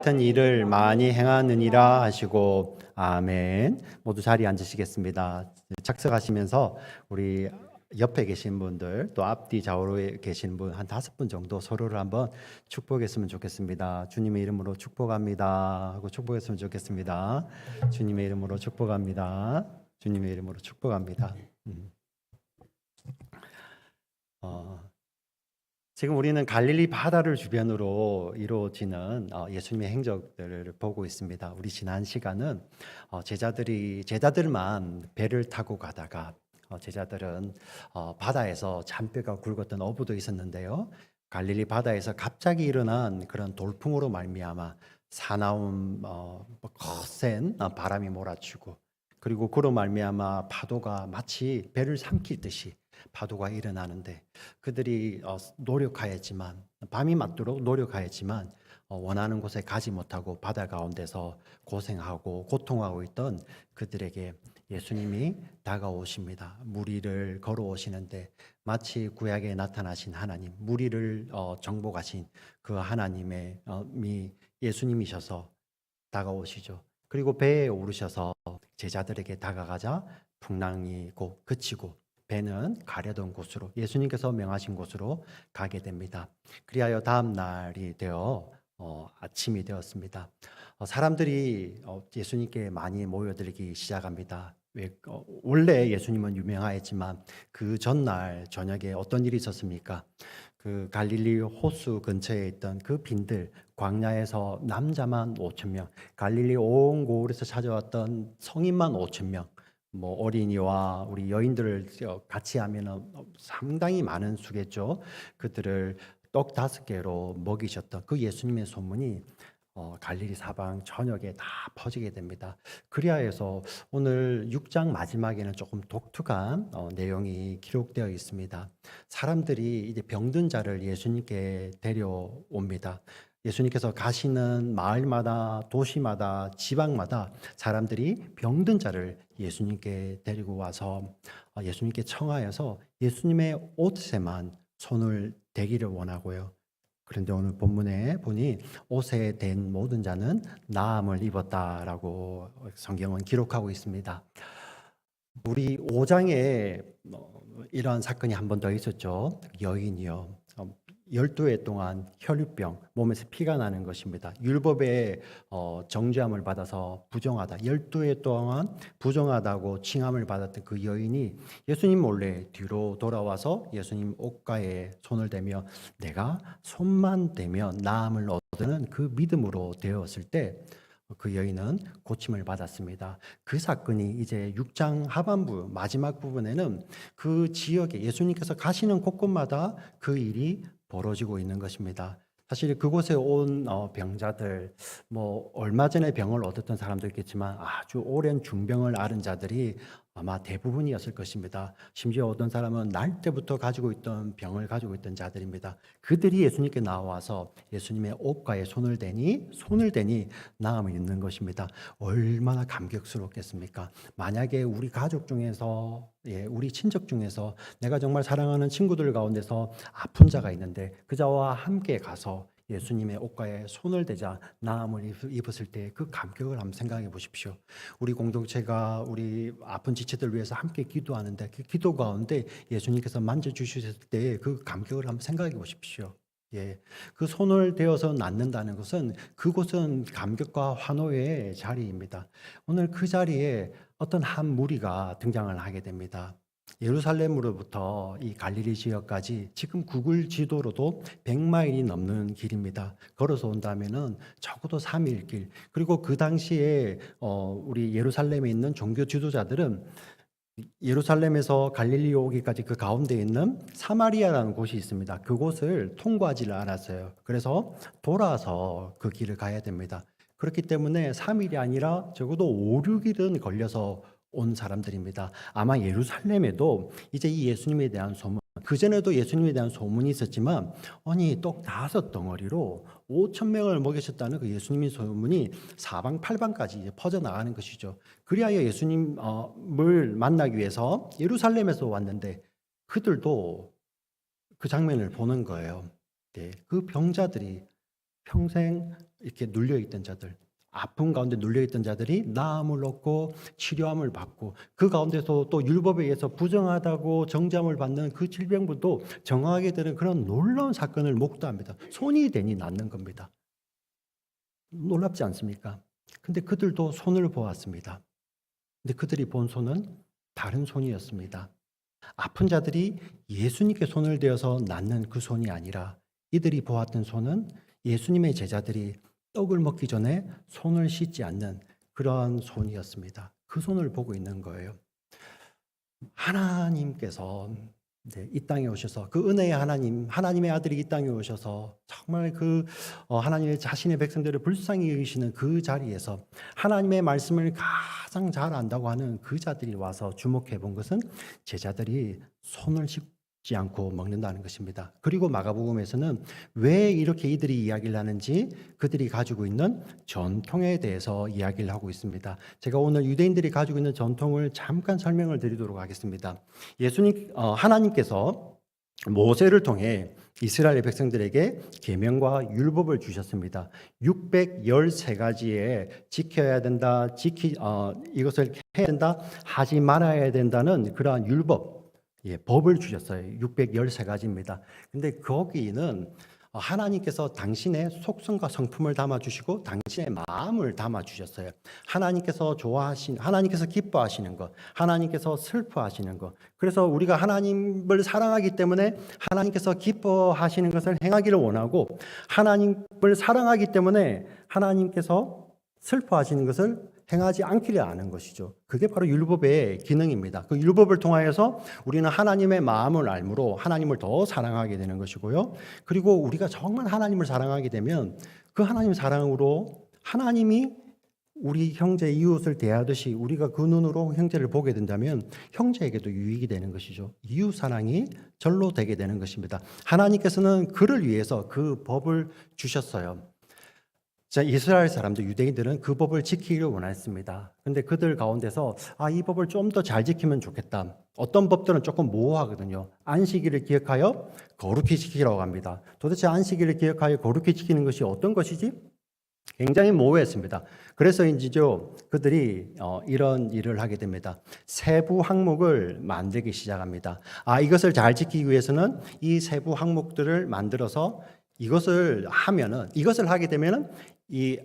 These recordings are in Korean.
같은 일을 많이 행하느니라 하시고 아멘. 모두 자리에 앉으시겠습니다. 착석하시면서 우리 옆에 계신 분들 또 앞뒤 좌우에 계신 분 한 5분 정도 서로를 한번 축복했으면 좋겠습니다. 주님의 이름으로 축복합니다 하고 축복했으면 좋겠습니다. 주님의 이름으로 축복합니다. 주님의 이름으로 축복합니다. 지금 우리는 갈릴리 바다를 주변으로 이루어지는 예수님의 행적들을 보고 있습니다. 우리 지난 시간은 제자들만 배를 타고 가다가 제자들은 바다에서 잔뼈가 굵었던 어부도 있었는데요. 갈릴리 바다에서 갑자기 일어난 그런 돌풍으로 말미암아 사나운 거센 바람이 몰아치고 그리고 그로 말미암아 파도가 마치 배를 삼키듯이 파도가 일어나는데 그들이 노력하였지만 밤이 맞도록 노력하였지만 원하는 곳에 가지 못하고 바다 가운데서 고생하고 고통하고 있던 그들에게 예수님이 다가오십니다. 물 위를 걸어오시는데 마치 구약에 나타나신 하나님, 물 위를 정복하신 그 하나님의 예수님이셔서 다가오시죠. 그리고 배에 오르셔서 제자들에게 다가가자 풍랑이 곧 그치고 배는 가려던 곳으로 예수님께서 명하신 곳으로 가게 됩니다. 그리하여 다음 날이 되어 아침이 되었습니다. 사람들이 예수님께 많이 모여들기 시작합니다. 원래 예수님은 유명하였지만 그 전날 저녁에 어떤 일이 있었습니까? 그 갈릴리 호수 근처에 있던 그 빈들 광야에서 남자만 5천 명, 갈릴리 온 고을에서 찾아왔던 성인만 5천 명, 뭐 어린이와 우리 여인들을 같이 하면 상당히 많은 수겠죠. 그들을 떡 5개로 먹이셨던 그 예수님의 소문이 갈릴리 사방 전역에 다 퍼지게 됩니다. 그리하여서 오늘 6장 마지막에는 조금 독특한 내용이 기록되어 있습니다. 사람들이 이제 병든 자를 예수님께 데려옵니다. 예수님께서 가시는 마을마다 도시마다 지방마다 사람들이 병든 자를 예수님께 데리고 와서 예수님께 청하여서 예수님의 옷에만 손을 대기를 원하고요. 그런데 오늘 본문에 보니 옷에 댄 모든 자는 나음을 입었다라고 성경은 기록하고 있습니다. 우리 5장에 이런 사건이 한 번 더 있었죠. 여인이요. 12해 동안 혈유병, 몸에서 피가 나는 것입니다. 율법의 정죄함을 받아서 부정하다. 12해 동안 부정하다고 칭함을 받았던 그 여인이 예수님 몰래 뒤로 돌아와서 예수님 옷가에 손을 대며 내가 손만 대면 나음을 얻는 그 믿음으로 되었을 때 그 여인은 고침을 받았습니다. 그 사건이 이제 6장 하반부 마지막 부분에는 그 지역에 예수님께서 가시는 곳곳마다 그 일이 벌어지고 있는 것입니다. 사실 그곳에 온 병자들, 뭐 얼마 전에 병을 얻었던 사람도 있겠지만 아주 오랜 중병을 앓은 자들이 아마 대부분이었을 것입니다. 심지어 어떤 사람은 날 때부터 가지고 있던 병을 가지고 있던 자들입니다. 그들이 예수님께 나와서 예수님의 옷가에 손을 대니 나음을 입는 것입니다. 얼마나 감격스럽겠습니까? 만약에 우리 가족 중에서 우리 친척 중에서 내가 정말 사랑하는 친구들 가운데서 아픈 자가 있는데 그 자와 함께 가서 예수님의 옷가에 손을 대자 나음을 입었을 때 그 감격을 한번 생각해 보십시오. 우리 공동체가 우리 아픈 지체들 위해서 함께 기도하는데 그 기도 가운데 예수님께서 만져주셨을 때 그 감격을 한번 생각해 보십시오. 그 손을 대어서 낫는다는 것은 그곳은 감격과 환호의 자리입니다. 오늘 그 자리에 어떤 한 무리가 등장을 하게 됩니다. 예루살렘으로부터 이 갈릴리 지역까지 지금 구글 지도로도 100마일이 넘는 길입니다. 걸어서 온다면은 적어도 3일 길. 그리고 그 당시에 우리 예루살렘에 있는 종교 지도자들은 예루살렘에서 갈릴리 오기까지 그 가운데 있는 사마리아라는 곳이 있습니다. 그곳을 통과하지를 않았어요. 그래서 돌아서 그 길을 가야 됩니다. 그렇기 때문에 3일이 아니라 적어도 5, 6일은 걸려서 온 사람들입니다. 아마 예루살렘에도 이제 이 예수님에 대한 소문, 그전에도 예수님에 대한 소문이 있었지만 아니 떡 5덩어리로 5천 명을 먹이셨다는 그 예수님의 소문이 사방팔방까지 이제 퍼져나가는 것이죠. 그리하여 예수님을 만나기 위해서 예루살렘에서 왔는데 그들도 그 장면을 보는 거예요. 그 병자들이 평생 이렇게 눌려있던 자들, 아픔 가운데 눌려있던 자들이 나음을 얻고 치료함을 받고, 그 가운데서 또 율법에 의해서 부정하다고 정죄함을 받는 그 질병부도 정하게 되는 그런 놀라운 사건을 목도합니다. 손이 되니 낫는 겁니다. 놀랍지 않습니까? 근데 그들도 손을 보았습니다. 근데 그들이 본 손은 다른 손이었습니다. 아픈 자들이 예수님께 손을 대어서 낫는 그 손이 아니라, 이들이 보았던 손은 예수님의 제자들이 떡을 먹기 전에 손을 씻지 않는 그러한 손이었습니다. 그 손을 보고 있는 거예요. 하나님께서 이 땅에 오셔서, 그 은혜의 하나님, 하나님의 아들이 이 땅에 오셔서 정말 하나님의 자신의 백성들을 불쌍히 여기시는 그 자리에서 하나님의 말씀을 가장 잘 안다고 하는 그 자들이 와서 주목해 본 것은 제자들이 손을 씻지 않고 먹는다는 것입니다. 그리고 마가복음에서는 왜 이렇게 이들이 이야기를 하는지 그들이 가지고 있는 전통에 대해서 이야기를 하고 있습니다. 제가 오늘 유대인들이 가지고 있는 전통을 잠깐 설명을 드리도록 하겠습니다. 하나님께서 모세를 통해 이스라엘 백성들에게 계명과 율법을 주셨습니다. 613가지에 지켜야 된다, 이것을 해야 된다, 하지 말아야 된다는 그러한 율법, 법을 주셨어요. 613가지입니다. 근데 거기는 하나님께서 당신의 속성과 성품을 담아주시고 당신의 마음을 담아주셨어요. 하나님께서 하나님께서 기뻐하시는 것, 하나님께서 슬퍼하시는 것. 그래서 우리가 하나님을 사랑하기 때문에 하나님께서 기뻐하시는 것을 행하기를 원하고, 하나님을 사랑하기 때문에 하나님께서 슬퍼하시는 것을 행하지 않기를 아는 것이죠. 그게 바로 율법의 기능입니다. 그 율법을 통하여서 우리는 하나님의 마음을 알므로 하나님을 더 사랑하게 되는 것이고요. 그리고 우리가 정말 하나님을 사랑하게 되면 그 하나님 사랑으로 하나님이 우리 형제 이웃을 대하듯이 우리가 그 눈으로 형제를 보게 된다면 형제에게도 유익이 되는 것이죠. 이웃 사랑이 절로 되게 되는 것입니다. 하나님께서는 그를 위해서 그 법을 주셨어요. 자, 이스라엘 사람들, 유대인들은 그 법을 지키기를 원했습니다. 근데 그들 가운데서 이 법을 좀 더 잘 지키면 좋겠다. 어떤 법들은 조금 모호하거든요. 안식일을 기억하여 거룩히 지키라고 합니다. 도대체 안식일을 기억하여 거룩히 지키는 것이 어떤 것이지? 굉장히 모호했습니다. 그래서인지죠, 그들이 이런 일을 하게 됩니다. 세부 항목을 만들기 시작합니다. 이것을 잘 지키기 위해서는 이 세부 항목들을 만들어서 이것을 하게 되면은 이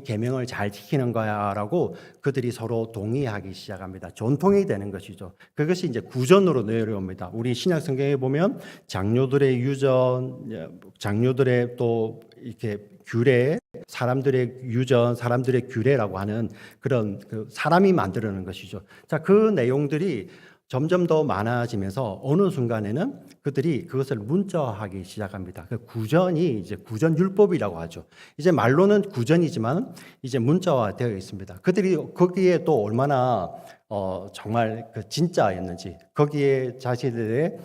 계명을 잘 지키는 거야라고 그들이 서로 동의하기 시작합니다. 전통이 되는 것이죠. 그것이 이제 구전으로 내려옵니다. 우리 신약 성경에 보면 장로들의 유전, 장로들의 또 이렇게 규례, 사람들의 유전, 사람들의 규례라고 하는 그런 사람이 만들어내는 것이죠. 자, 그 내용들이 점점 더 많아지면서 어느 순간에는 그들이 그것을 문자화하기 시작합니다. 그 구전이 이제 구전율법이라고 하죠. 이제 말로는 구전이지만 이제 문자화되어 있습니다. 그들이 거기에 또 얼마나 정말 진짜였는지, 거기에 자신들의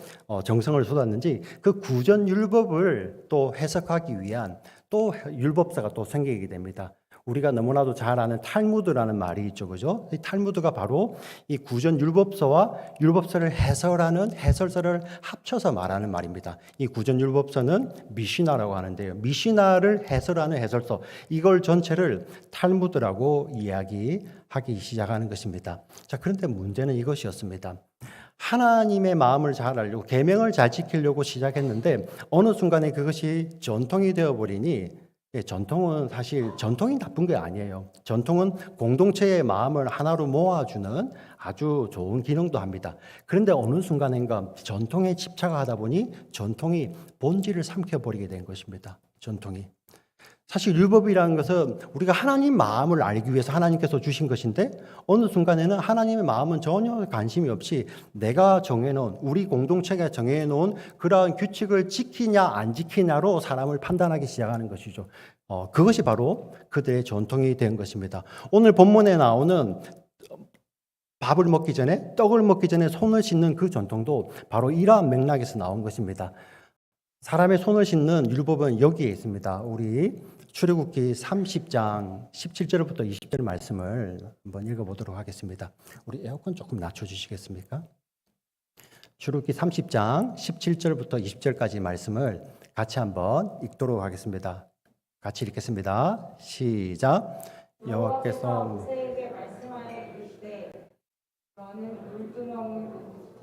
정성을 쏟았는지, 그 구전율법을 또 해석하기 위한 또 율법사가 또 생기게 됩니다. 우리가 너무나도 잘 아는 탈무드라는 말이 있죠, 그죠? 이 탈무드가 바로 이 구전 율법서와 율법서를 해설하는 해설서를 합쳐서 말하는 말입니다. 이 구전 율법서는 미시나라고 하는데요, 미시나를 해설하는 해설서, 이걸 전체를 탈무드라고 이야기하기 시작하는 것입니다. 자, 그런데 문제는 이것이었습니다. 하나님의 마음을 잘 알려고 계명을 잘 지키려고 시작했는데 어느 순간에 그것이 전통이 되어버리니, 전통은 사실 전통이 나쁜 게 아니에요. 전통은 공동체의 마음을 하나로 모아주는 아주 좋은 기능도 합니다. 그런데 어느 순간인가 전통에 집착하다 보니 전통이 본질을 삼켜버리게 된 것입니다. 전통이. 사실 율법이라는 것은 우리가 하나님 마음을 알기 위해서 하나님께서 주신 것인데 어느 순간에는 하나님의 마음은 전혀 관심이 없이 내가 정해놓은, 우리 공동체가 정해놓은 그러한 규칙을 지키냐 안 지키냐로 사람을 판단하기 시작하는 것이죠. 그것이 바로 그들의 전통이 된 것입니다. 오늘 본문에 나오는 밥을 먹기 전에, 떡을 먹기 전에 손을 씻는 그 전통도 바로 이러한 맥락에서 나온 것입니다. 사람의 손을 씻는 율법은 여기에 있습니다. 우리 출애굽기 30장 17절부터 20절 말씀을 한번 읽어보도록 하겠습니다. 우리 에어컨 조금 낮춰주시겠습니까? 출애굽기 30장 17절부터 20절까지 말씀을 같이 한번 읽도록 하겠습니다. 같이 읽겠습니다. 시작. 여호와께서 여호와께서 모세에게 말씀하여 이르시되 너는 물두멍을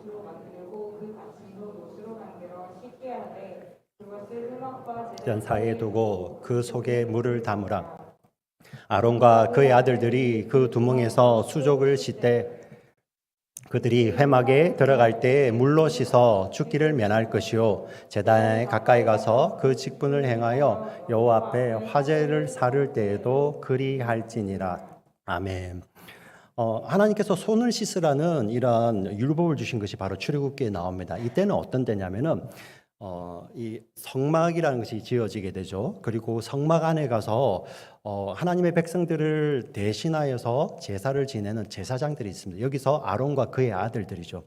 돛으로 만들고 그 받침도 돛으로 만들어 씻게 하되 그것을 흠악과 전 사이에 두고 그 속에 물을 담으라. 아론과 그의 아들들이 그 두멍에서 수족을 씻되 그들이 회막에 들어갈 때 물로 씻어 죽기를 면할 것이요 제단에 가까이 가서 그 직분을 행하여 여호와 앞에 화제를 사를 때에도 그리할지니라. 아멘. 하나님께서 손을 씻으라는 이러한 율법을 주신 것이 바로 출애굽기에 나옵니다. 이때는 어떤 때냐면은 이 성막이라는 것이 지어지게 되죠. 그리고 성막 안에 가서 하나님의 백성들을 대신하여서 제사를 지내는 제사장들이 있습니다. 여기서 아론과 그의 아들들이죠.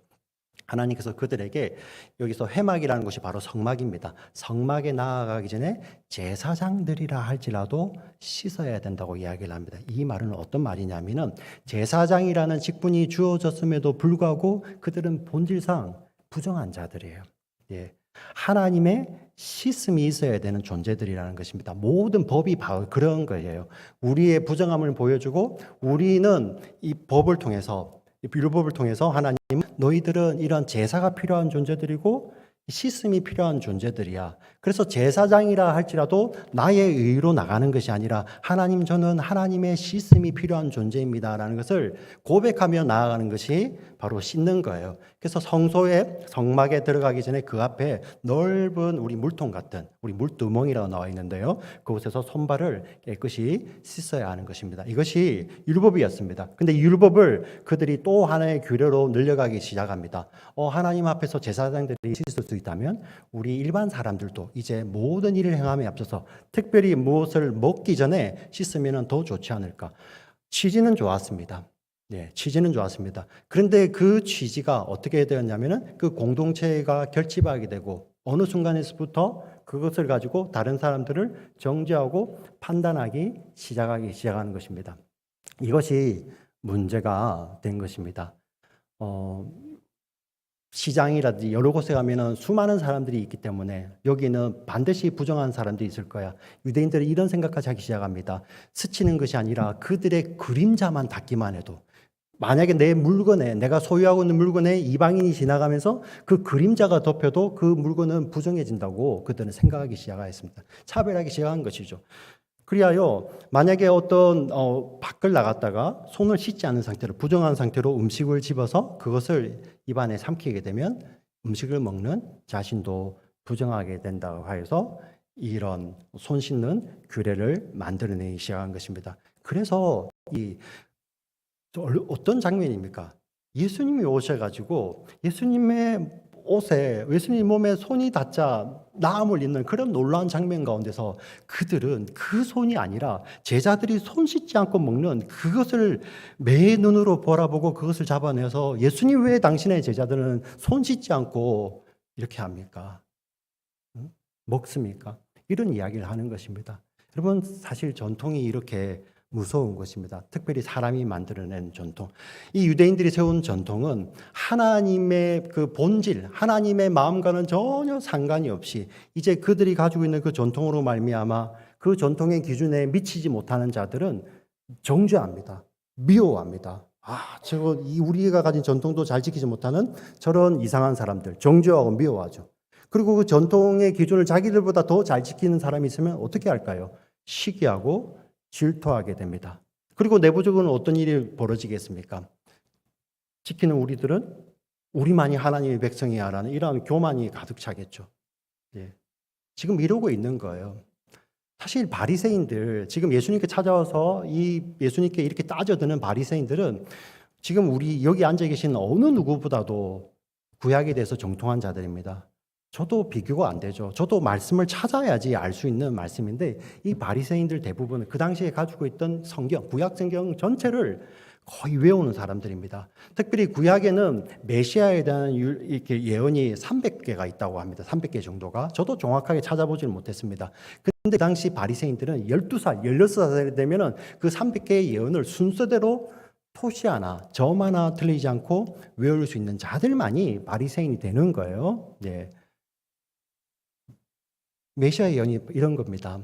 하나님께서 그들에게 여기서 회막이라는 곳이 바로 성막입니다. 성막에 나아가기 전에 제사장들이라 할지라도 씻어야 된다고 이야기를 합니다. 이 말은 어떤 말이냐면은 제사장이라는 직분이 주어졌음에도 불구하고 그들은 본질상 부정한 자들이에요. 예. 하나님의 씻음이 있어야 되는 존재들이라는 것입니다. 모든 법이 바로 그런 거예요. 우리의 부정함을 보여주고 우리는 이 법을 통해서 이 율법을 통해서 하나님 너희들은 이런 제사가 필요한 존재들이고 씻음이 필요한 존재들이야. 그래서 제사장이라 할지라도 나의 의로 나가는 것이 아니라 하나님 저는 하나님의 씻음이 필요한 존재입니다라는 것을 고백하며 나아가는 것이 바로 씻는 거예요. 그래서 성소에 성막에 들어가기 전에 그 앞에 넓은 우리 물통 같은 우리 물두멍이라고 나와 있는데요. 그곳에서 손발을 깨끗이 씻어야 하는 것입니다. 이것이 율법이었습니다. 근데 율법을 그들이 또 하나의 규례로 늘려가기 시작합니다. 하나님 앞에서 제사장들이 씻을 수 있다면 우리 일반 사람들도 이제 모든 일을 행함에 앞서서 특별히 무엇을 먹기 전에 씻으면 더 좋지 않을까. 취지는 좋았습니다. 네, 취지는 좋았습니다. 그런데 그 취지가 어떻게 되었냐면은 그 공동체가 결집하게 되고 어느 순간에서부터 그것을 가지고 다른 사람들을 정죄하고 판단하기 시작하는 것입니다. 이것이 문제가 된 것입니다. 시장이라든지 여러 곳에 가면은 수많은 사람들이 있기 때문에 여기는 반드시 부정한 사람들이 있을 거야. 유대인들이 이런 생각까지 하기 시작합니다. 스치는 것이 아니라 그들의 그림자만 닿기만 해도 만약에 내 물건에 내가 소유하고 있는 물건에 이방인이 지나가면서 그 그림자가 덮여도 그 물건은 부정해진다고 그들은 생각하기 시작했습니다. 차별하기 시작한 것이죠. 그리하여 만약에 어떤 밖을 나갔다가 손을 씻지 않은 상태로 부정한 상태로 음식을 집어서 그것을 입안에 삼키게 되면 음식을 먹는 자신도 부정하게 된다고 하여서 이런 손 씻는 규례를 만들어내기 시작한 것입니다. 그래서 이 어떤 장면입니까? 예수님이 오셔가지고 예수님의 옷에 예수님 몸에 손이 닿자 나음을 잇는 그런 놀라운 장면 가운데서 그들은 그 손이 아니라 제자들이 손 씻지 않고 먹는 그것을 매 눈으로 바라보고 그것을 잡아내서 예수님 왜 당신의 제자들은 손 씻지 않고 이렇게 합니까? 응? 먹습니까? 이런 이야기를 하는 것입니다. 여러분 사실 전통이 이렇게 무서운 것입니다. 특별히 사람이 만들어낸 전통. 이 유대인들이 세운 전통은 하나님의 그 본질, 하나님의 마음과는 전혀 상관이 없이 이제 그들이 가지고 있는 그 전통으로 말미암아 그 전통의 기준에 미치지 못하는 자들은 정죄합니다. 미워합니다. 우리가 가진 전통도 잘 지키지 못하는 저런 이상한 사람들, 정죄하고 미워하죠. 그리고 그 전통의 기준을 자기들보다 더 잘 지키는 사람이 있으면 어떻게 할까요? 시기하고 질투하게 됩니다. 그리고 내부적으로는 어떤 일이 벌어지겠습니까? 지키는 우리들은 우리만이 하나님의 백성이야라는 이러한 교만이 가득 차겠죠. 예. 지금 이러고 있는 거예요. 사실 바리새인들 지금 예수님께 찾아와서 이 예수님께 이렇게 따져드는 바리새인들은 지금 우리 여기 앉아 계신 어느 누구보다도 구약에 대해서 정통한 자들입니다. 저도 비교가 안 되죠. 저도 말씀을 찾아야지 알 수 있는 말씀인데 이 바리새인들 대부분 그 당시에 가지고 있던 성경, 구약 성경 전체를 거의 외우는 사람들입니다. 특별히 구약에는 메시아에 대한 이렇게 예언이 300개가 있다고 합니다. 300개 정도가. 저도 정확하게 찾아보지는 못했습니다. 근데 당시 바리새인들은 12살, 16살이 되면은 그 300개의 예언을 순서대로 토시 하나, 점 하나 틀리지 않고 외울 수 있는 자들만이 바리새인이 되는 거예요. 네. 메시아의 예언이 이런 겁니다.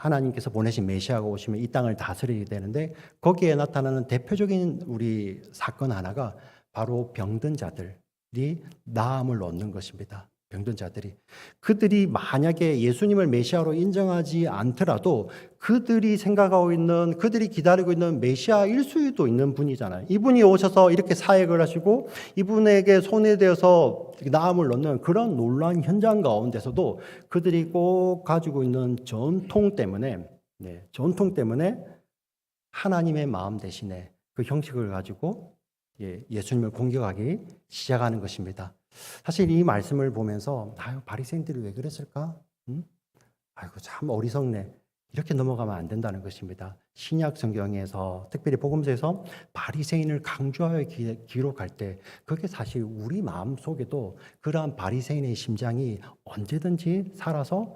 하나님께서 보내신 메시아가 오시면 이 땅을 다스리게 되는데 거기에 나타나는 대표적인 우리 사건 하나가 바로 병든 자들이 나음을 얻는 것입니다. 병든 자들이. 그들이 만약에 예수님을 메시아로 인정하지 않더라도 그들이 생각하고 있는, 그들이 기다리고 있는 메시아일 수도 있는 분이잖아요. 이분이 오셔서 이렇게 사역을 하시고 이분에게 손에 대어서 나음을 얻는 그런 놀라운 현장 가운데서도 그들이 꼭 가지고 있는 전통 때문에, 전통 때문에 하나님의 마음 대신에 그 형식을 가지고 예수님을 공격하기 시작하는 것입니다. 사실 이 말씀을 보면서 바리새인들이 왜 그랬을까? 아이고 참 어리석네. 이렇게 넘어가면 안 된다는 것입니다. 신약 성경에서 특별히 복음서에서 바리새인을 강조하여 기록할 때 그게 사실 우리 마음 속에도 그러한 바리새인의 심장이 언제든지 살아서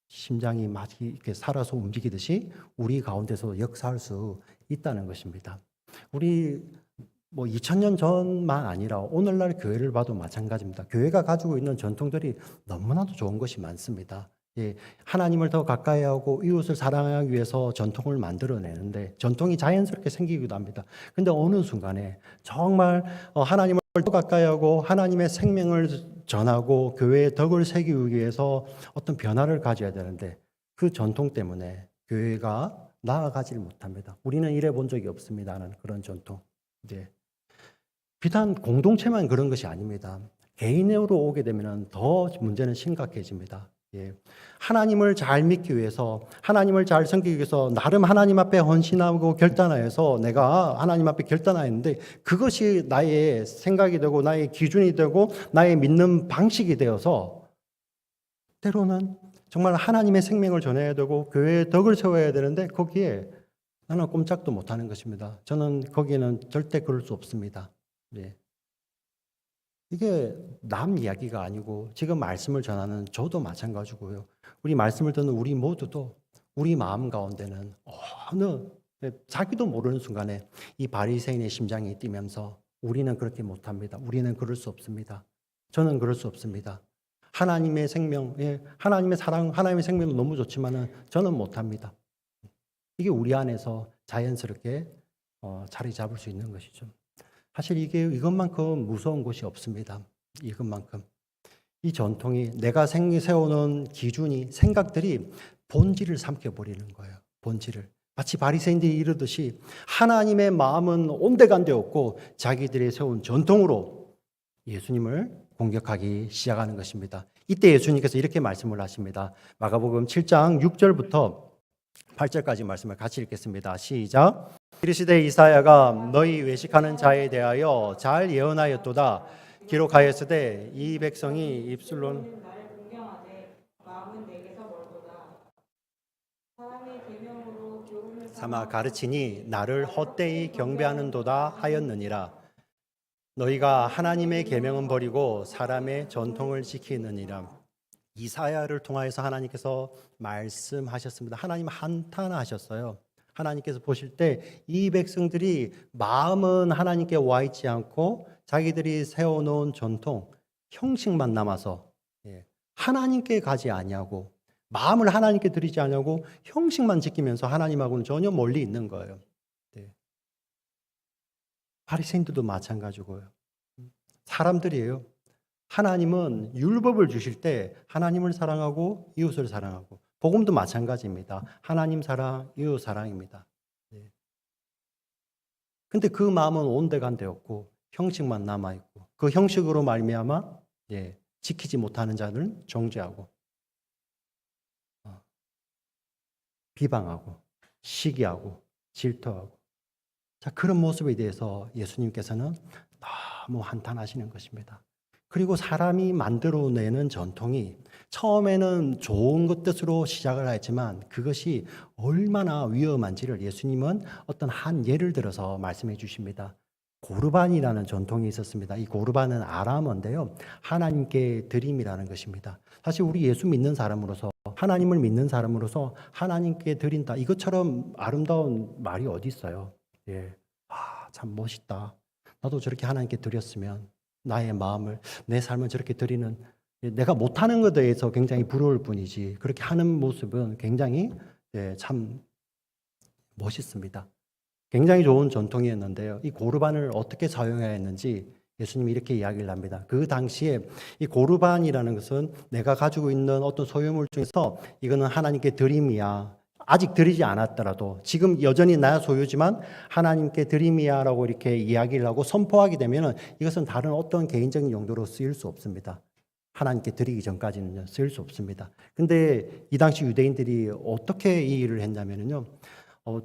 심장이 마치 이렇게 살아서 움직이듯이 우리 가운데서 역사할 수 있다는 것입니다. 우리 2000년 전만 아니라 오늘날 교회를 봐도 마찬가지입니다. 교회가 가지고 있는 전통들이 너무나도 좋은 것이 많습니다. 하나님을 더 가까이 하고 이웃을 사랑하기 위해서 전통을 만들어내는데 전통이 자연스럽게 생기기도 합니다. 근데 어느 순간에 정말 하나님을 더 가까이 하고 하나님의 생명을 전하고 교회의 덕을 세우기 위해서 어떤 변화를 가져야 되는데 그 전통 때문에 교회가 나아가질 못합니다. 우리는 이래 본 적이 없습니다는 그런 전통. 비단 공동체만 그런 것이 아닙니다. 개인으로 오게 되면 더 문제는 심각해집니다. 하나님을 잘 믿기 위해서, 하나님을 잘 섬기기 위해서 나름 하나님 앞에 헌신하고 결단하여서 내가 하나님 앞에 결단하였는데 그것이 나의 생각이 되고 나의 기준이 되고 나의 믿는 방식이 되어서 때로는 정말 하나님의 생명을 전해야 되고 교회의 덕을 세워야 되는데 거기에 나는 꼼짝도 못하는 것입니다. 저는 거기에는 절대 그럴 수 없습니다. 이게 남 이야기가 아니고 지금 말씀을 전하는 저도 마찬가지고요. 우리 말씀을 듣는 우리 모두도 우리 마음 가운데는 어느 자기도 모르는 순간에 이 바리새인의 심장이 뛰면서 우리는 그렇게 못합니다. 우리는 그럴 수 없습니다. 저는 그럴 수 없습니다. 하나님의 생명, 하나님의 사랑, 하나님의 생명은 너무 좋지만은 저는 못합니다. 이게 우리 안에서 자연스럽게 자리 잡을 수 있는 것이죠. 사실 이것만큼 무서운 것이 없습니다. 이것만큼. 이 전통이 내가 세워놓은 기준이 생각들이 본질을 삼켜버리는 거예요. 본질을. 마치 바리새인들이 이르듯이 하나님의 마음은 온데간데 없고 자기들이 세운 전통으로 예수님을 공격하기 시작하는 것입니다. 이때 예수님께서 이렇게 말씀을 하십니다. 마가복음 7장 6절부터 8절까지 말씀을 같이 읽겠습니다. 시작. 이르시되 이사야가 너희 외식하는 자에 대하여 잘 예언하였도다. 기록하였으되 이 백성이 입술로는 나를 공경하되 마음은 내게서 멀도다. 사람의 계명으로 교훈을 삼아 가르치니 나를 헛되이 경배하는도다 하였느니라. 너희가 하나님의 계명은 버리고 사람의 전통을 지키느니라. 이사야를 통하여서 하나님께서 말씀하셨습니다. 하나님 한탄하셨어요. 하나님께서 보실 때 이 백성들이 마음은 하나님께 와 있지 않고 자기들이 세워놓은 전통, 형식만 남아서 하나님께 가지 아니하고 마음을 하나님께 드리지 아니하고 형식만 지키면서 하나님하고는 전혀 멀리 있는 거예요. 바리새인들도 마찬가지고요. 사람들이에요. 하나님은 율법을 주실 때 하나님을 사랑하고 이웃을 사랑하고 복음도 마찬가지입니다. 하나님 사랑, 이웃 사랑입니다. 근데 그 마음은 온데간데 없고 형식만 남아 있고 그 형식으로 말미암아 지키지 못하는 자들은 정죄하고 비방하고 시기하고 질투하고 자 그런 모습에 대해서 예수님께서는 너무 한탄하시는 것입니다. 그리고 사람이 만들어내는 전통이 처음에는 좋은 것 뜻으로 시작을 했지만 그것이 얼마나 위험한지를 예수님은 어떤 한 예를 들어서 말씀해 주십니다. 고르반이라는 전통이 있었습니다. 이 고르반은 아람어인데요. 하나님께 드림이라는 것입니다. 사실 우리 예수 믿는 사람으로서 하나님을 믿는 사람으로서 하나님께 드린다. 이것처럼 아름다운 말이 어디 있어요? 참 멋있다. 나도 저렇게 하나님께 드렸으면 나의 마음을 내 삶을 저렇게 드리는 내가 못하는 것에 대해서 굉장히 부러울 뿐이지 그렇게 하는 모습은 굉장히 참 멋있습니다. 굉장히 좋은 전통이었는데요. 이 고르반을 어떻게 사용해야 했는지 예수님이 이렇게 이야기를 합니다. 그 당시에 이 고르반이라는 것은 내가 가지고 있는 어떤 소유물 중에서 이거는 하나님께 드림이야. 아직 드리지 않았더라도 지금 여전히 나의 소유지만 하나님께 드림이야라고 이렇게 이야기를 하고 선포하게 되면 이것은 다른 어떤 개인적인 용도로 쓰일 수 없습니다. 하나님께 드리기 전까지는 쓰일 수 없습니다. 근데 이 당시 유대인들이 어떻게 이 일을 했냐면요.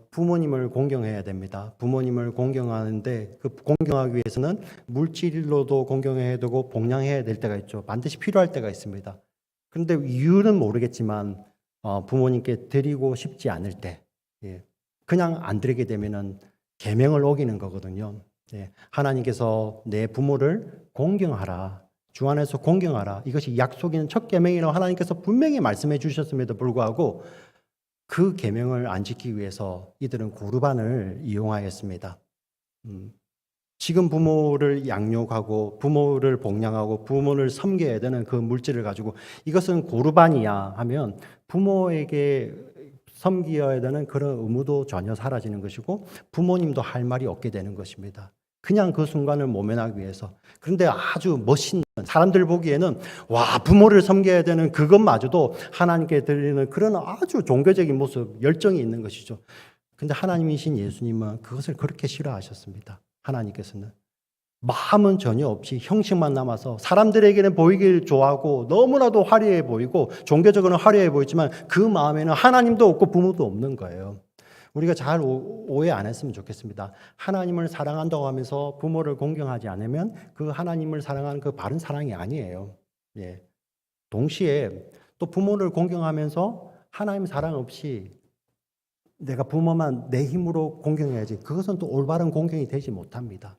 부모님을 공경해야 됩니다. 부모님을 공경하는데 그 공경하기 위해서는 물질로도 공경해야 되고 봉양해야 될 때가 있죠. 반드시 필요할 때가 있습니다. 그런데 이유는 모르겠지만 부모님께 드리고 싶지 않을 때 그냥 안 드리게 되면은 계명을 어기는 거거든요. 하나님께서 내 부모를 공경하라. 주 안에서 공경하라. 이것이 약속인 첫 계명이라고 하나님께서 분명히 말씀해 주셨음에도 불구하고 그 계명을 안 지키기 위해서 이들은 고르반을 이용하였습니다. 지금 부모를 양육하고 부모를 봉양하고 부모를 섬겨야 되는 그 물질을 가지고 이것은 고르반이야 하면 부모에게 섬겨야 되는 그런 의무도 전혀 사라지는 것이고 부모님도 할 말이 없게 되는 것입니다. 그냥 그 순간을 모면하기 위해서. 그런데 아주 멋있는 사람들 보기에는 와 부모를 섬겨야 되는 그것마저도 하나님께 드리는 그런 아주 종교적인 모습, 열정이 있는 것이죠. 근데 하나님이신 예수님은 그것을 그렇게 싫어하셨습니다. 하나님께서는 마음은 전혀 없이 형식만 남아서 사람들에게는 보이길 좋아하고 너무나도 화려해 보이고 종교적으로는 화려해 보이지만 그 마음에는 하나님도 없고 부모도 없는 거예요. 우리가 잘 오해 안 했으면 좋겠습니다. 하나님을 사랑한다고 하면서 부모를 공경하지 않으면 그 하나님을 사랑하는 그 바른 사랑이 아니에요. 동시에 또 부모를 공경하면서 하나님 사랑 없이 내가 부모만 내 힘으로 공경해야지. 그것은 또 올바른 공경이 되지 못합니다.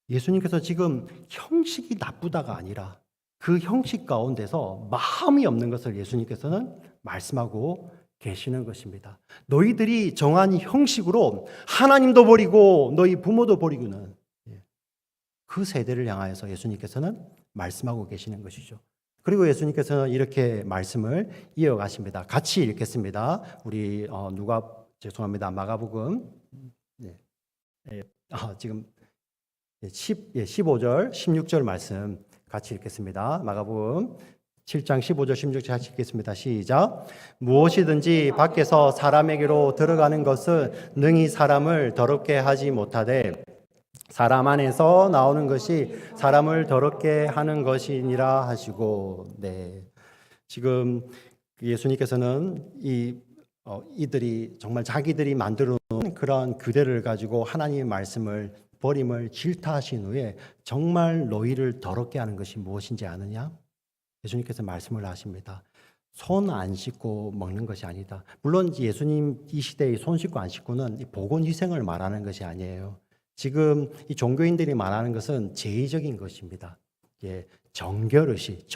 예수님께서 지금 형식이 나쁘다가 아니라 그 형식 가운데서 마음이 없는 것을 예수님께서는 말씀하고 계시는 것입니다. 너희들이 정한 형식으로 하나님도 버리고 너희 부모도 버리고는 그 세대를 향하여서 예수님께서는 말씀하고 계시는 것이죠. 그리고 예수님께서는 이렇게 말씀을 이어가십니다. 같이 읽겠습니다. 우리 마가복음 지금 15절, 16절 말씀 같이 읽겠습니다. 마가복음 7장 15절, 16절 같이 읽겠습니다. 시작. 무엇이든지 밖에서 사람에게로 들어가는 것은 능히 사람을 더럽게 하지 못하되 사람 안에서 나오는 것이 사람을 더럽게 하는 것이니라 하시고, 지금 예수님께서는 이들이 정말 자기들이 만들어 놓은 그런 규례를 가지고 하나님의 말씀을 버림을 질타하신 후에 정말 너희를 더럽게 하는 것이 무엇인지 아느냐? 예수님께서 말씀을 하십니다. 손 안 씻고 먹는 것이 아니다. 물론 예수님 이 시대의 손 씻고 안 씻고는 보건 위생을 말하는 것이 아니에요. 지금 이 종교인들이 말하는 것은 제의적인 것입니다. 정결의식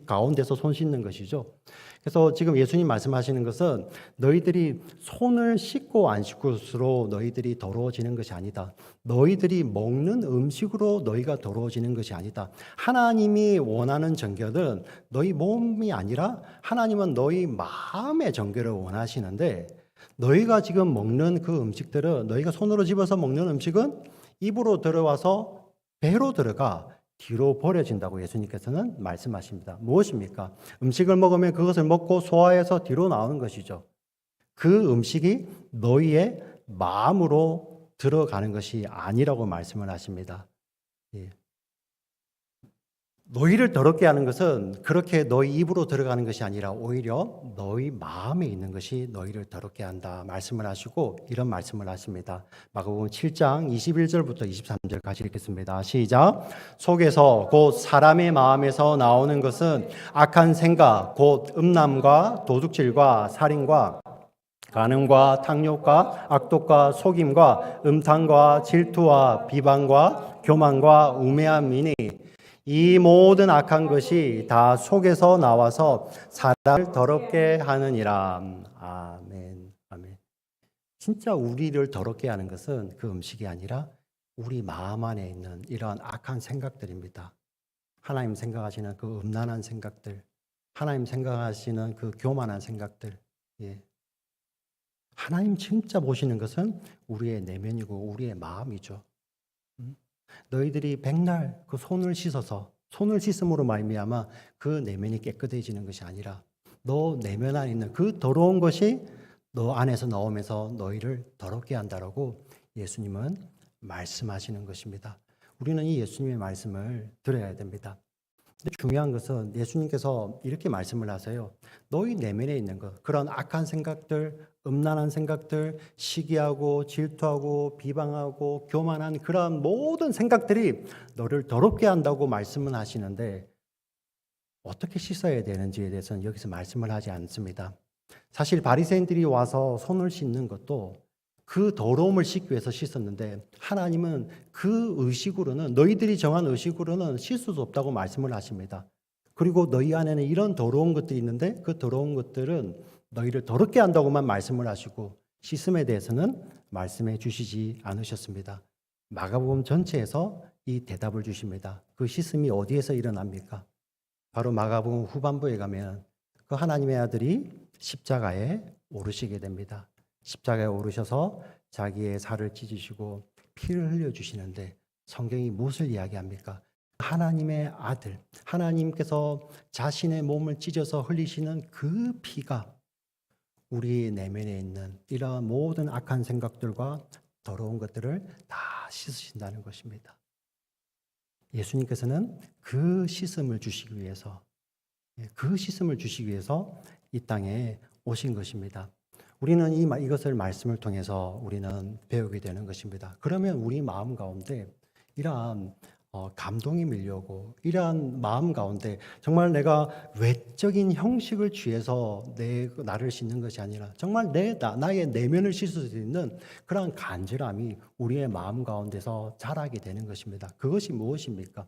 가운데서 손 씻는 것이죠. 그래서 지금 예수님 말씀하시는 것은 너희들이 손을 씻고 안 씻고스로 너희들이 더러워지는 것이 아니다. 너희들이 먹는 음식으로 너희가 더러워지는 것이 아니다. 하나님이 원하는 정결은 너희 몸이 아니라 하나님은 너희 마음의 정결을 원하시는데 너희가 지금 먹는 그 음식들은 너희가 손으로 집어서 먹는 음식은 입으로 들어와서 배로 들어가 뒤로 버려진다고 예수님께서는 말씀하십니다. 무엇입니까? 음식을 먹으면 그것을 먹고 소화해서 뒤로 나오는 것이죠. 그 음식이 너희의 마음으로 들어가는 것이 아니라고 말씀을 하십니다. 너희를 더럽게 하는 것은 그렇게 너희 입으로 들어가는 것이 아니라 오히려 너희 마음에 있는 것이 너희를 더럽게 한다 말씀을 하시고 이런 말씀을 하십니다. 마가복음 7장 21절부터 23절 같이 읽겠습니다. 시작. 속에서 곧 사람의 마음에서 나오는 것은 악한 생각 곧 음란과 도둑질과 살인과 간음과 탕욕과 악독과 속임과 음탕과 질투와 비방과 교만과 우매함이니 이 모든 악한 것이 다 속에서 나와서 사람을 더럽게 하느니라. 아멘. 아멘. 진짜 우리를 더럽게 하는 것은 그 음식이 아니라 우리 마음 안에 있는 이러한 악한 생각들입니다. 하나님 생각하시는 그 음란한 생각들, 하나님 생각하시는 그 교만한 생각들. 예. 하나님 진짜 보시는 것은 우리의 내면이고 우리의 마음이죠. 너희들이 백날 그 손을 씻어서 손을 씻음으로 말미암아 그 내면이 깨끗해지는 것이 아니라 너 내면 안에 있는 그 더러운 것이 너 안에서 나오면서 너희를 더럽게 한다라고 예수님은 말씀하시는 것입니다. 우리는 이 예수님의 말씀을 들어야 됩니다. 근데 중요한 것은 예수님께서 이렇게 말씀을 하세요. 너희 내면에 있는 것, 그런 악한 생각들, 음란한 생각들, 시기하고 질투하고 비방하고 교만한 그러한 모든 생각들이 너를 더럽게 한다고 말씀은 하시는데 어떻게 씻어야 되는지에 대해서는 여기서 말씀을 하지 않습니다. 사실 바리새인들이 와서 손을 씻는 것도 그 더러움을 씻기 위해서 씻었는데 하나님은 그 의식으로는 너희들이 정한 의식으로는 씻을 수 없다고 말씀을 하십니다. 그리고 너희 안에는 이런 더러운 것들이 있는데 그 더러운 것들은 너희를 더럽게 한다고만 말씀을 하시고 씻음에 대해서는 말씀해 주시지 않으셨습니다. 마가복음 전체에서 이 대답을 주십니다. 그 씻음이 어디에서 일어납니까? 바로 마가복음 후반부에 가면 그 하나님의 아들이 십자가에 오르시게 됩니다. 십자가에 오르셔서 자기의 살을 찢으시고 피를 흘려주시는데 성경이 무엇을 이야기합니까? 하나님의 아들, 하나님께서 자신의 몸을 찢어서 흘리시는 그 피가 우리 내면에 있는 이러한 모든 악한 생각들과 더러운 것들을 다 씻으신다는 것입니다. 예수님께서는 그 씻음을 주시기 위해서 이 땅에 오신 것입니다. 우리는 이것을 말씀을 통해서 우리는 배우게 되는 것입니다. 그러면 우리 마음 가운데 이러한 감동이 밀려오고 이러한 마음 가운데 정말 내가 외적인 형식을 취해서 나를 씻는 것이 아니라 정말 나의 내면을 씻을 수 있는 그러한 간절함이 우리의 마음 가운데서 자라게 되는 것입니다. 그것이 무엇입니까?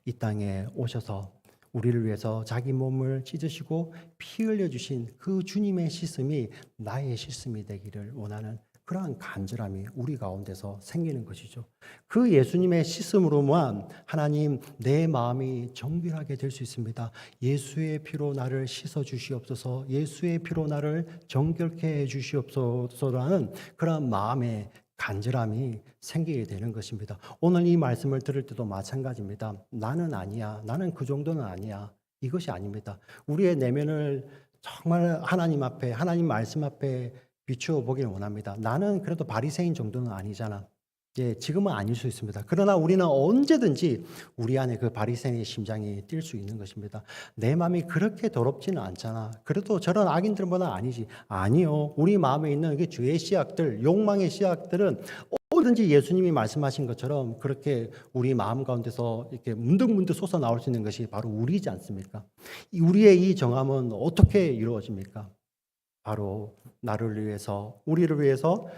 이 땅에 오셔서 우리를 위해서 자기 몸을 찢으시고 피 흘려주신 그 주님의 씻음이 나의 씻음이 되기를 원하는 그러한 간절함이 우리 가운데서 생기는 것이죠. 그 예수님의 씻음으로만 하나님 내 마음이 정결하게 될 수 있습니다. 예수의 피로 나를 씻어 주시옵소서, 예수의 피로 나를 정결케 해 주시옵소서라는 그러한 마음의 간절함이 생기게 되는 것입니다. 오늘 이 말씀을 들을 때도 마찬가지입니다. 나는 아니야. 나는 그 정도는 아니야. 이것이 아닙니다. 우리의 내면을 정말 하나님 앞에, 하나님 말씀 앞에 비추어 보기를 원합니다. 나는 그래도 바리새인 정도는 아니잖아. 예, 지금은 아닐 수 있습니다. 그러나 우리는 언제든지 우리 안에 그 바리새인의 심장이 뛸 수 있는 것입니다. 내 마음이 그렇게 더럽지는 않잖아. 그래도 저런 악인들보다 아니지. 아니요. 우리 마음에 있는 그 죄의 씨앗들, 욕망의 씨앗들은 언제든지 예수님이 말씀하신 것처럼 그렇게 우리 마음 가운데서 이렇게 문득문득 솟아 나올 수 있는 것이 바로 우리지 않습니까? 우리의 이 정함은 어떻게 이루어집니까? 바로 나를 위해서, 우리를 위해서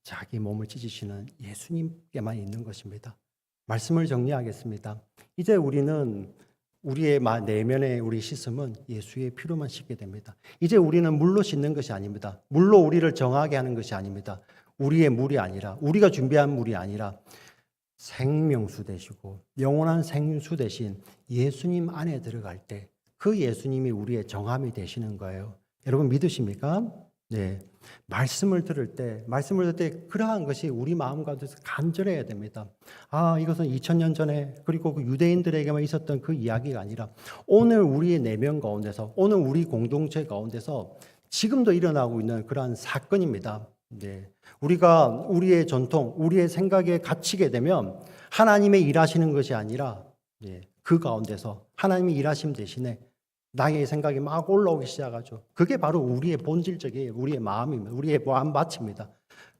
자기 몸을 찢으시는 예수님께만 있는 것입니다. 말씀을 정리하겠습니다. 이제 우리는 우리의 내면의 우리 씻음은 예수의 피로만 씻게 됩니다. 이제 우리는 물로 씻는 것이 아닙니다. 물로 우리를 정하게 하는 것이 아닙니다. 우리의 물이 아니라, 우리가 준비한 물이 아니라 생명수 되시고 영원한 생수 되신 예수님 안에 들어갈 때 그 예수님이 우리의 정함이 되시는 거예요. 여러분 믿으십니까? 네. 말씀을 들을 때 그러한 것이 우리 마음 가운데서 간절해야 됩니다. 이것은 2000년 전에 그리고 그 유대인들에게만 있었던 그 이야기가 아니라 오늘 우리의 내면 가운데서, 오늘 우리 공동체 가운데서 지금도 일어나고 있는 그러한 사건입니다. 네. 우리가 우리의 전통, 우리의 생각에 갇히게 되면 하나님의 일하시는 것이 아니라 그 가운데서 하나님이 일하심 대신에 나의 생각이 막 올라오기 시작하죠. 그게 바로 우리의 본질적인 우리의 마음입니다. 우리의 마음밭입니다.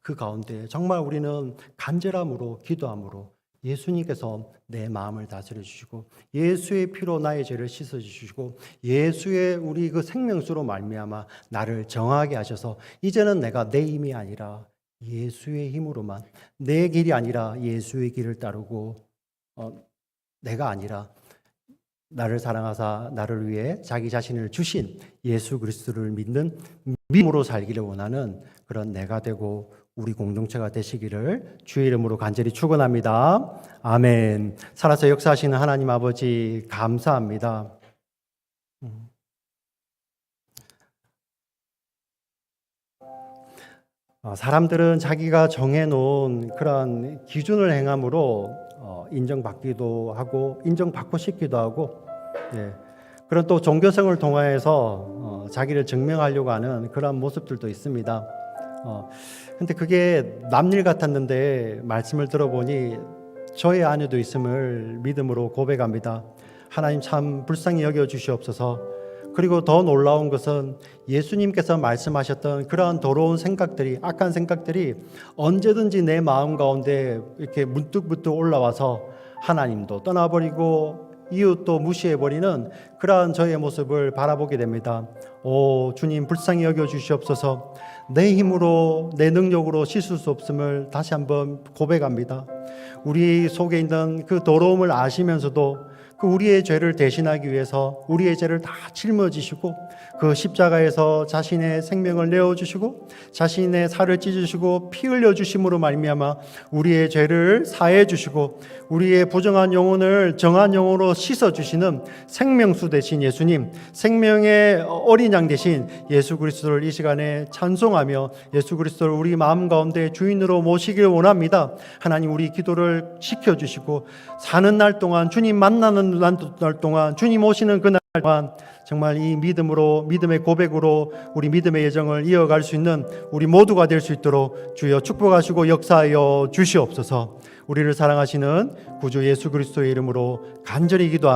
그 가운데 정말 우리는 간절함으로 기도함으로 예수님께서 내 마음을 다스려 주시고 예수의 피로 나의 죄를 씻어 주시고 예수의 우리 그 생명수로 말미암아 나를 정하게 하셔서 이제는 내가 내 힘이 아니라 예수의 힘으로만, 내 길이 아니라 예수의 길을 따르고 내가 아니라 나를 사랑하사 나를 위해 자기 자신을 주신 예수 그리스도를 믿는 믿음으로 살기를 원하는 그런 내가 되고 우리 공동체가 되시기를 주의 이름으로 간절히 축원합니다. 아멘. 살아서 역사하시는 하나님 아버지 감사합니다. 사람들은 자기가 정해놓은 그런 기준을 행함으로 인정받기도 하고 인정받고 싶기도 하고, 예, 그런 또 종교성을 통하여서 자기를 증명하려고 하는 그런 모습들도 있습니다. 근데 그게 남일 같았는데 말씀을 들어보니 저의 안에도 있음을 믿음으로 고백합니다. 하나님 참 불쌍히 여겨 주시옵소서. 그리고 더 놀라운 것은 예수님께서 말씀하셨던 그러한 더러운 생각들이, 악한 생각들이 언제든지 내 마음 가운데 이렇게 문득문득 올라와서 하나님도 떠나버리고 이웃도 무시해버리는 그러한 저의 모습을 바라보게 됩니다. 오 주님 불쌍히 여겨 주시옵소서. 내 힘으로 내 능력으로 씻을 수 없음을 다시 한번 고백합니다. 우리 속에 있는 그 더러움을 아시면서도 그 우리의 죄를 대신하기 위해서 우리의 죄를 다 짊어지시고 그 십자가에서 자신의 생명을 내어주시고 자신의 살을 찢으시고 피 흘려주심으로 말미암아 우리의 죄를 사해 주시고 우리의 부정한 영혼을 정한 영혼으로 씻어주시는 생명수 되신 예수님, 생명의 어린 양 되신 예수 그리스도를 이 시간에 찬송하며 예수 그리스도를 우리 마음 가운데 주인으로 모시길 원합니다. 하나님 우리 기도를 지켜주시고 사는 날 동안 주님 만나는 날 동안 주님 오시는 그날 동안 정말 이 믿음으로 믿음의 고백으로 우리 믿음의 여정을 이어갈 수 있는 우리 모두가 될 수 있도록 주여 축복하시고 역사하여 주시옵소서. 우리를 사랑하시는 구주 예수 그리스도의 이름으로 간절히 기도합니다.